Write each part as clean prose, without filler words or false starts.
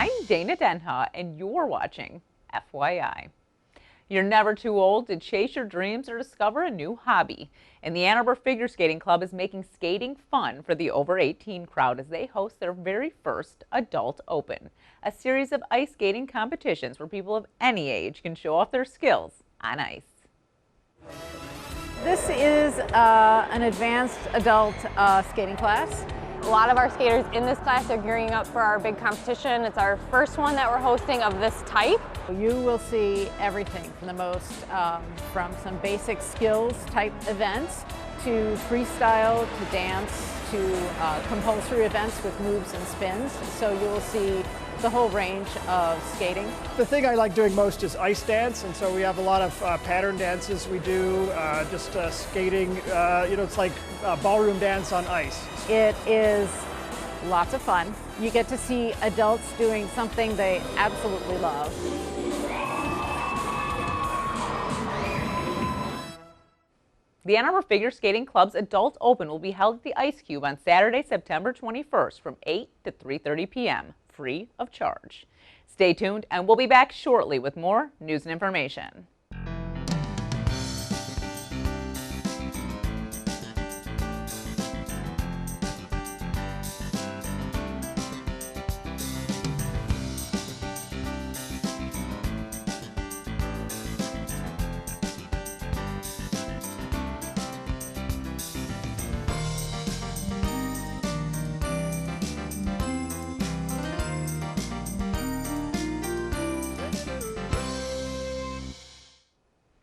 I'm Dana Denha, and you're watching FYI. You're never too old to chase your dreams or discover a new hobby. And the Arbor Figure Skating Club is making skating fun for the over 18 crowd as they host their very first Adult Open, a series of ice skating competitions where people of any age can show off their skills on ice. This is an advanced adult skating class. A lot of our skaters in this class are gearing up for our big competition. It's our first one that we're hosting of this type. You will see everything from the most, from some basic skills type events to freestyle, to dance, to compulsory events with moves and spins. So you will see the whole range of skating. The thing I like doing most is ice dance, and so we have a lot of pattern dances we do, just skating, it's like ballroom dance on ice. It is lots of fun. You get to see adults doing something they absolutely love. The Ann Arbor Figure Skating Club's Adult Open will be held at the Ice Cube on Saturday, September 21st from 8 to 3:30 p.m. free of charge. Stay tuned and we'll be back shortly with more news and information.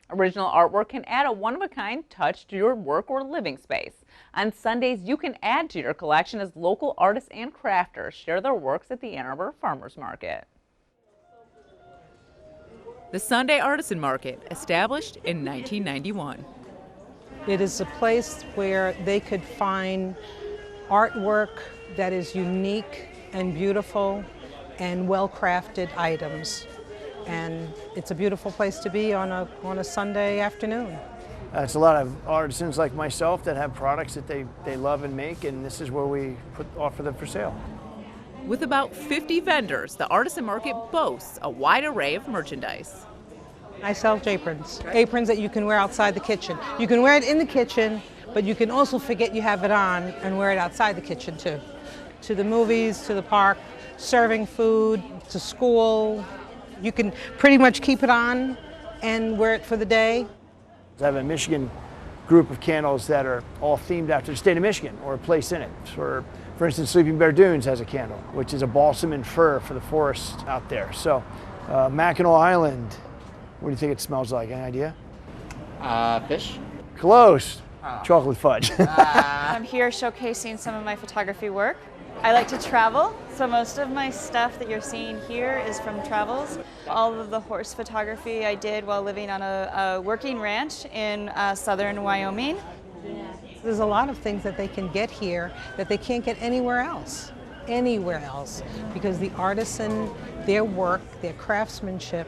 Original artwork can add a one-of-a-kind touch to your work or living space. On Sundays, you can add to your collection as local artists and crafters share their works at the Ann Arbor Farmers Market. The Sunday Artisan Market, established in 1991. It is a place where they could find artwork that is unique and beautiful and well-crafted items. And it's a beautiful place to be on a Sunday afternoon. It's a lot of artisans like myself that have products that they love and make, and this is where we offer them for sale. With about 50 vendors, the Artisan Market boasts a wide array of merchandise. I sell aprons, aprons that you can wear outside the kitchen. You can wear it in the kitchen, but you can also forget you have it on and wear it outside the kitchen too. To the movies, to the park, serving food, to school. You can pretty much keep it on and wear it for the day. I have a Michigan group of candles that are all themed after the state of Michigan or a place in it. For instance, Sleeping Bear Dunes has a candle, which is a balsam and fir for the forest out there. So, Mackinac Island, what do you think it smells like? Any idea? Fish. Close. Chocolate fudge. I'm here showcasing some of my photography work. I like to travel, so most of my stuff that you're seeing here is from travels. All of the horse photography I did while living on a working ranch in southern Wyoming. There's a lot of things that they can get here that they can't get anywhere else, because the artisan, their work, their craftsmanship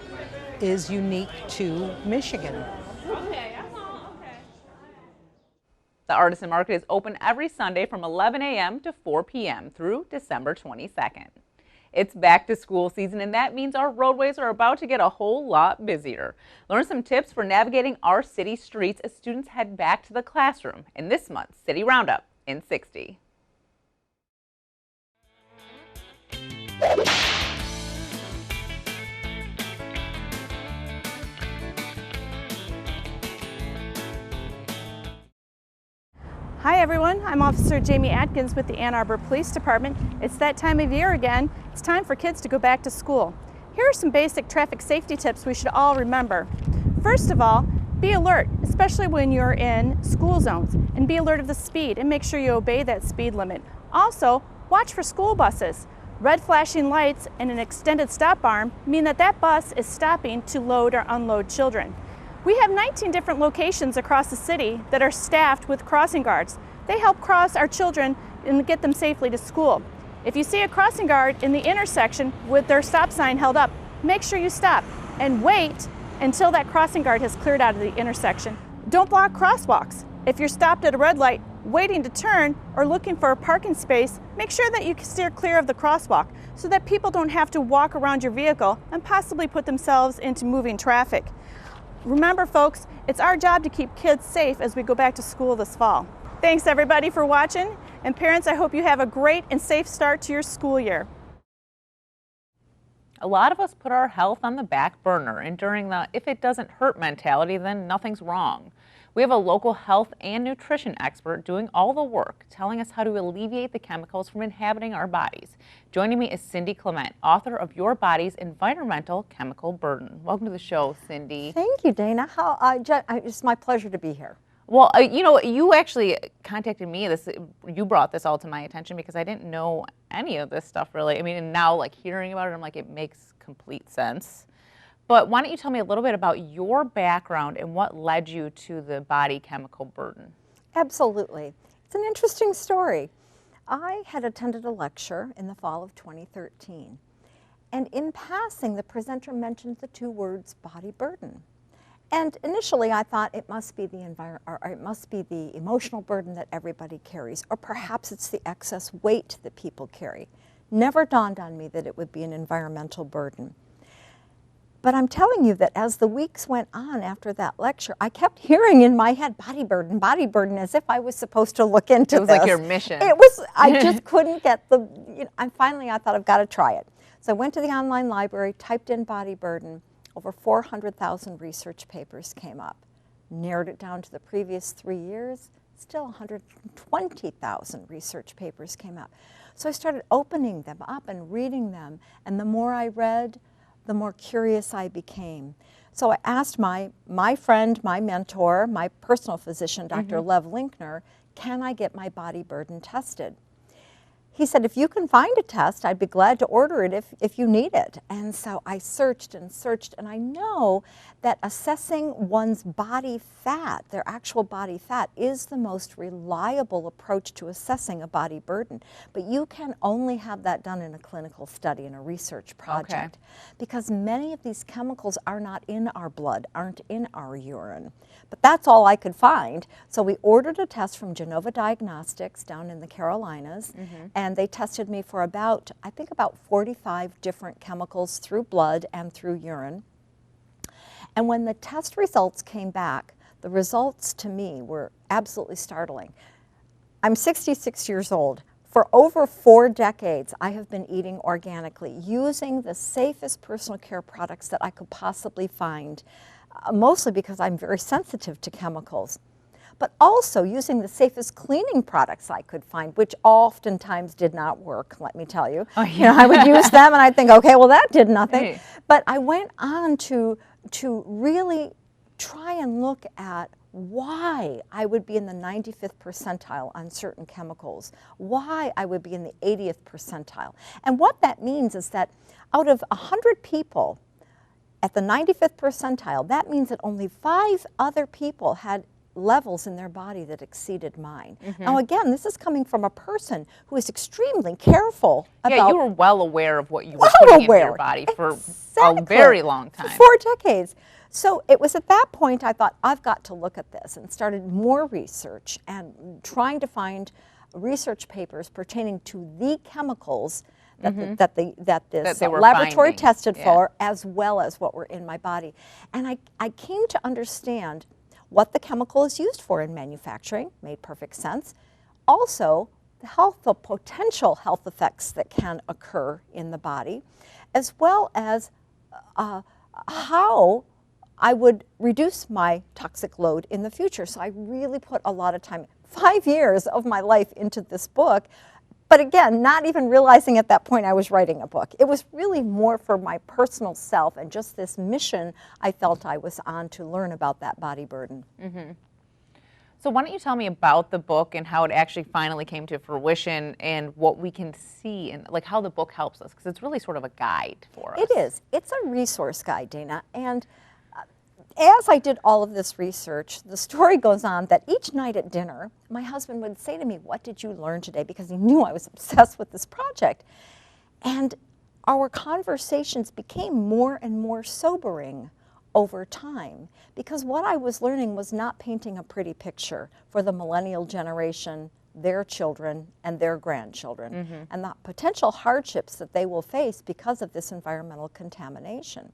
is unique to Michigan. The Artisan Market is open every Sunday from 11 a.m. to 4 p.m. through December 22nd. It's back to school season, and that means our roadways are about to get a whole lot busier. Learn some tips for navigating our city streets as students head back to the classroom in this month's City Roundup in 60. Hi everyone, I'm Officer Jamie Atkins with the Ann Arbor Police Department. It's that time of year again. It's time for kids to go back to school. Here are some basic traffic safety tips we should all remember. First of all, be alert, especially when you're in school zones, and be alert of the speed and make sure you obey that speed limit. Also, watch for school buses. Red flashing lights and an extended stop arm mean that that bus is stopping to load or unload children. We have 19 different locations across the city that are staffed with crossing guards. They help cross our children and get them safely to school. If you see a crossing guard in the intersection with their stop sign held up, make sure you stop and wait until that crossing guard has cleared out of the intersection. Don't block crosswalks. If you're stopped at a red light, waiting to turn, or looking for a parking space, make sure that you steer clear of the crosswalk so that people don't have to walk around your vehicle and possibly put themselves into moving traffic. Remember folks, it's our job to keep kids safe as we go back to school this fall. Thanks everybody for watching, and parents, I hope you have a great and safe start to your school year. A lot of us put our health on the back burner, and during the if it doesn't hurt mentality, then nothing's wrong. We have a local health and nutrition expert doing all the work, telling us how to alleviate the chemicals from inhabiting our bodies. Joining me is Cindy Klement, author of Your Body's Environmental Chemical Burden. Welcome to the show, Cindy. Thank you, Dana. It's my pleasure to be here. Well, you know, you actually contacted me. You brought this all to my attention because I didn't know any of this stuff really. I mean, and now like hearing about it, I'm like, it makes complete sense. But why don't you tell me a little bit about your background and what led you to the body chemical burden? Absolutely. It's an interesting story. I had attended a lecture in the fall of 2013, and in passing, the presenter mentioned the two words body burden. And initially, I thought it must be the emotional burden that everybody carries, or perhaps it's the excess weight that people carry. Never dawned on me that it would be an environmental burden. But I'm telling you that as the weeks went on after that lecture, I kept hearing in my head, body burden, as if I was supposed to look into this. It was like your mission. It was, I just couldn't get finally I thought I've got to try it. So I went to the online library, typed in body burden, over 400,000 research papers came up. Narrowed it down to the previous 3 years, still 120,000 research papers came up. So I started opening them up and reading them, and the more I read, the more curious I became. So I asked my friend, my mentor, my personal physician, Dr. Lev Linkner, can I get my body burden tested? He said, if you can find a test, I'd be glad to order it if you need it. And so I searched and searched, and I know that assessing one's body fat, their actual body fat, is the most reliable approach to assessing a body burden. But you can only have that done in a clinical study, in a research project, because many of these chemicals are not in our blood, aren't in our urine. But that's all I could find. So we ordered a test from Genova Diagnostics down in the Carolinas, and they tested me for about 45 different chemicals through blood and through urine. And when the test results came back, the results to me were absolutely startling. I'm 66 years old. For over 4 decades, I have been eating organically, using the safest personal care products that I could possibly find, mostly because I'm very sensitive to chemicals, but also using the safest cleaning products I could find, which oftentimes did not work, let me tell you. Oh, yeah. You know, I would use them and I'd think, okay, well that did nothing. Hey. But I went on to really try and look at why I would be in the 95th percentile on certain chemicals, why I would be in the 80th percentile. And what that means is that out of 100 people at the 95th percentile, that means that only 5 other people had levels in their body that exceeded mine. Now again, this is coming from a person who is extremely careful about— Yeah, you were well aware of what you were putting into your body for a very long time. For 4 decades. So it was at that point I thought, I've got to look at this, and started more research and trying to find research papers pertaining to the chemicals that this laboratory tested for, as well as what were in my body. And I came to understand what the chemical is used for in manufacturing, made perfect sense. Also, the potential health effects that can occur in the body, as well as how I would reduce my toxic load in the future. So I really put a lot of time, 5 years of my life into this book. But again, not even realizing at that point I was writing a book. It was really more for my personal self and just this mission I felt I was on to learn about that body burden. So why don't you tell me about the book and how it actually finally came to fruition and what we can see and like how the book helps us, because it's really sort of a guide for us. It is. It's a resource guide, Dana. And as I did all of this research, the story goes on that each night at dinner, my husband would say to me, what did you learn today? Because he knew I was obsessed with this project. And our conversations became more and more sobering over time, because what I was learning was not painting a pretty picture for the millennial generation, their children, and their grandchildren, and the potential hardships that they will face because of this environmental contamination.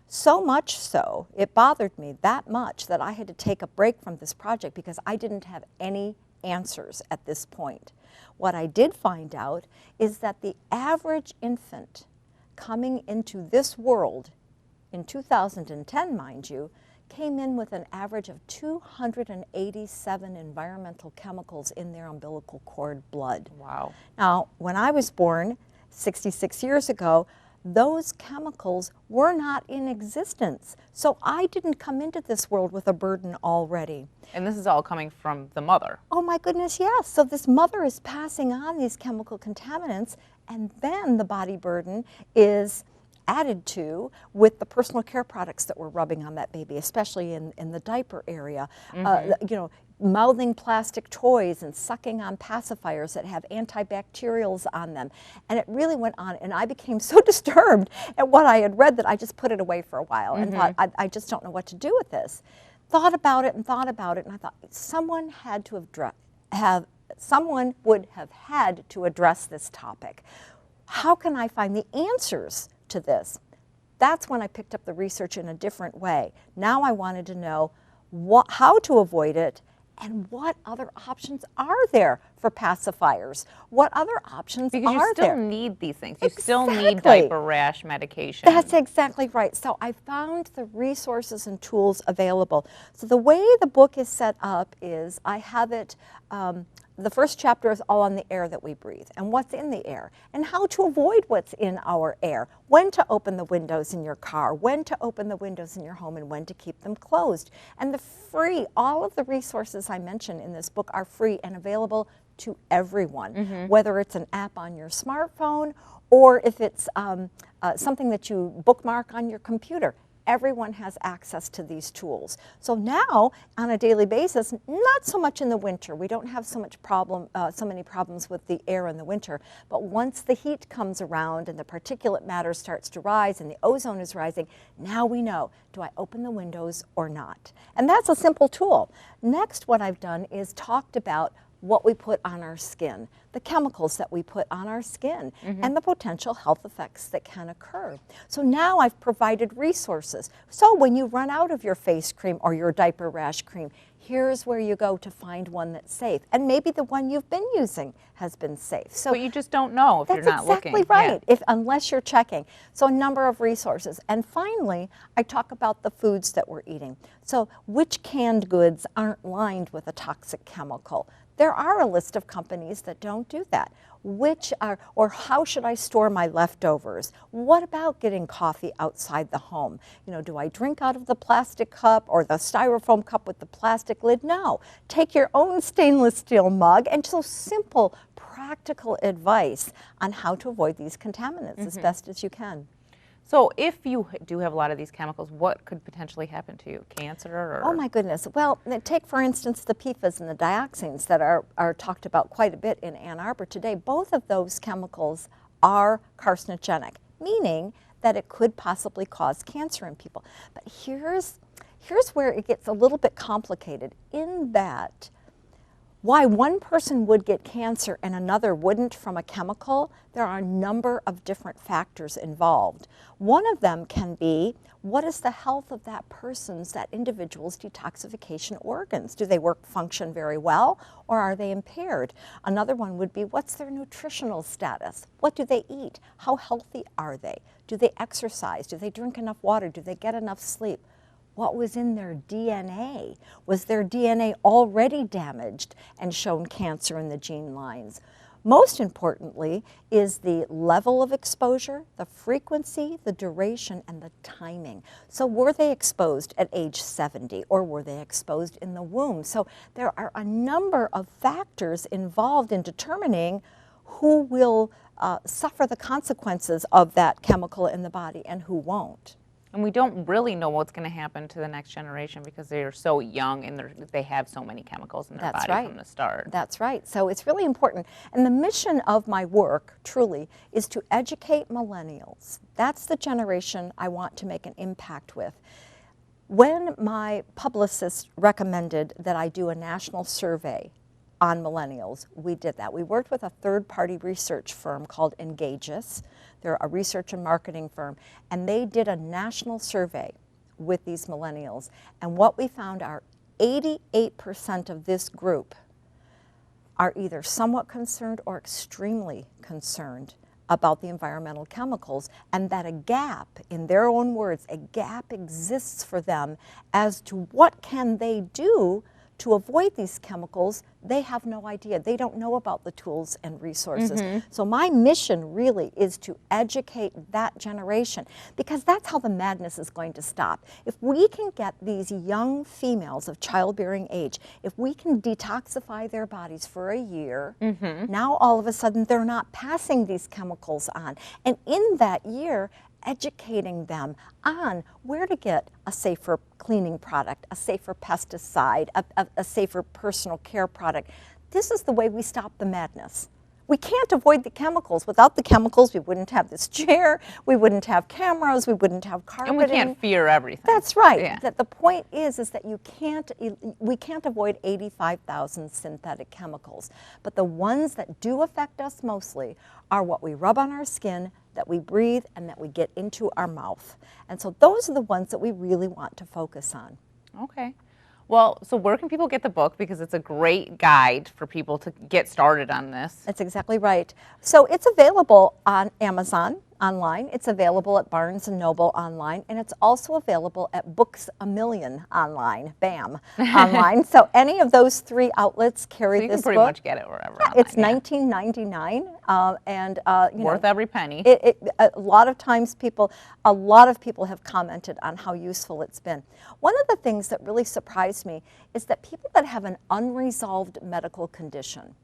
So much so, it bothered me that much that I had to take a break from this project because I didn't have any answers at this point. What I did find out is that the average infant coming into this world in 2010, mind you, came in with an average of 287 environmental chemicals in their umbilical cord blood. Wow. Now, when I was born 66 years ago, those chemicals were not in existence. So I didn't come into this world with a burden already. And this is all coming from the mother. Oh my goodness, yes. So this mother is passing on these chemical contaminants, and then the body burden is added to with the personal care products that we're rubbing on that baby, especially in the diaper area. You know, mouthing plastic toys and sucking on pacifiers that have antibacterials on them. And it really went on, and I became so disturbed at what I had read that I just put it away for a while and thought, I just don't know what to do with this. Thought about it, and I thought someone had to someone would have had to address this topic. How can I find the answers to this? That's when I picked up the research in a different way. Now I wanted to know how to avoid it and what other options are there for pacifiers. What other options because are there? you still need these things. You still need diaper rash medication. That's exactly right. So I found the resources and tools available. So the way the book is set up is I have it, the first chapter is all on the air that we breathe and what's in the air and how to avoid what's in our air, when to open the windows in your car, when to open the windows in your home, and when to keep them closed. And all of the resources I mention in this book are free and available to everyone, whether it's an app on your smartphone or if it's something that you bookmark on your computer. Everyone has access to these tools. So now, on a daily basis, not so much in the winter. We don't have so many problems with the air in the winter. But once the heat comes around and the particulate matter starts to rise and the ozone is rising, now we know, do I open the windows or not? And that's a simple tool. Next, what I've done is talked about what we put on our skin, the chemicals that we put on our skin, and the potential health effects that can occur. So now I've provided resources. So when you run out of your face cream or your diaper rash cream, here's where you go to find one that's safe. And maybe the one you've been using has been safe. So but you just don't know if you're not looking. That's exactly right, unless you're checking. So a number of resources. And finally, I talk about the foods that we're eating. So which canned goods aren't lined with a toxic chemical? There are a list of companies that don't do that. Or how should I store my leftovers? What about getting coffee outside the home? You know, do I drink out of the plastic cup or the styrofoam cup with the plastic lid? No. Take your own stainless steel mug, and so simple, practical advice on how to avoid these contaminants as best as you can. So if you do have a lot of these chemicals, what could potentially happen to you? Cancer or? Oh my goodness. Well, take for instance the PFAS and the dioxins that are talked about quite a bit in Ann Arbor today. Both of those chemicals are carcinogenic, meaning that it could possibly cause cancer in people. But here's where it gets a little bit complicated in that why one person would get cancer and another wouldn't from a chemical, there are a number of different factors involved. One of them can be, what is the health of that individual's detoxification organs? Do they function very well, or are they impaired? Another one would be, what's their nutritional status? What do they eat? How healthy are they? Do they exercise? Do they drink enough water? Do they get enough sleep? What was in their DNA? Was their DNA already damaged and shown cancer in the gene lines? Most importantly is the level of exposure, the frequency, the duration, and the timing. So were they exposed at age 70 or were they exposed in the womb? So there are a number of factors involved in determining who will suffer the consequences of that chemical in the body and who won't. And we don't really know what's going to happen to the next generation because they are so young and they have so many chemicals in their body from the start. That's right. So it's really important. And the mission of my work, truly, is to educate millennials. That's the generation I want to make an impact with. When my publicist recommended that I do a national survey on millennials, we did that. We worked with a third-party research firm called Engageus. They're a research and marketing firm, and they did a national survey with these millennials. And what we found are 88% of this group are either somewhat concerned or extremely concerned about the environmental chemicals, and that a gap, in their own words, a gap exists for them as to what can they do to avoid these chemicals. They have no idea. They don't know about the tools and resources. So my mission really is to educate that generation, because that's how the madness is going to stop. If we can get these young females of childbearing age, if we can detoxify their bodies for a year, now all of a sudden they're not passing these chemicals on. And in that year, educating them on where to get a safer cleaning product, a safer pesticide, a safer personal care product. This is the way we stop the madness. We can't avoid the chemicals. Without the chemicals, we wouldn't have this chair, we wouldn't have cameras, we wouldn't have carpeting. And we can't fear everything. That's right. Yeah. That the point is that we can't avoid 85,000 synthetic chemicals. But the ones that do affect us mostly are what we rub on our skin, that we breathe, and that we get into our mouth. And so those are the ones that we really want to focus on. Okay. Well, so where can people get the book? Because it's a great guide for people to get started on this. That's exactly right. So it's available on Amazon online, it's available at Barnes & Noble online, and it's also available at Books A Million online, BAM, online. So any of those three outlets carry this book. So you can pretty much get it wherever online. It's $19.99, and you worth every penny. A lot of people have commented on how useful it's been. One of the things that really surprised me is that people that have an unresolved medical condition,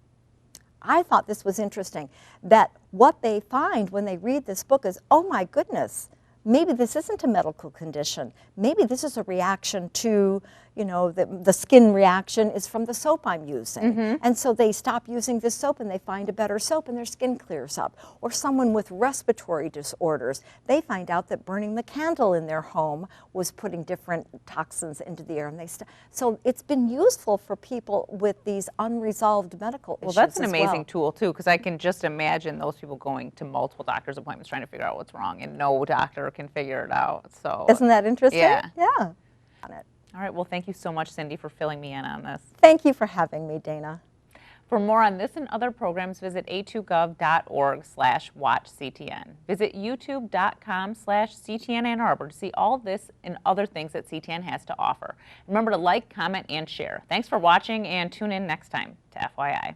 I thought this was interesting, that what they find when they read this book is, oh my goodness, maybe this isn't a medical condition. Maybe this is a reaction to, the skin reaction is from the soap I'm using. And so they stop using this soap and they find a better soap and their skin clears up. Or someone with respiratory disorders, they find out that burning the candle in their home was putting different toxins into the air. And so it's been useful for people with these unresolved medical issues. Well, that's an amazing tool too, because I can just imagine those people going to multiple doctor's appointments trying to figure out what's wrong, and no doctor can figure it out. So isn't that interesting? Yeah. Yeah. All right, well, thank you so much, Cindy, for filling me in on this. Thank you for having me, Dana. For more on this and other programs, visit a2gov.org/watchctn. Visit youtube.com/CTN Ann Arbor to see all this and other things that CTN has to offer. Remember to like, comment, and share. Thanks for watching, and tune in next time to FYI.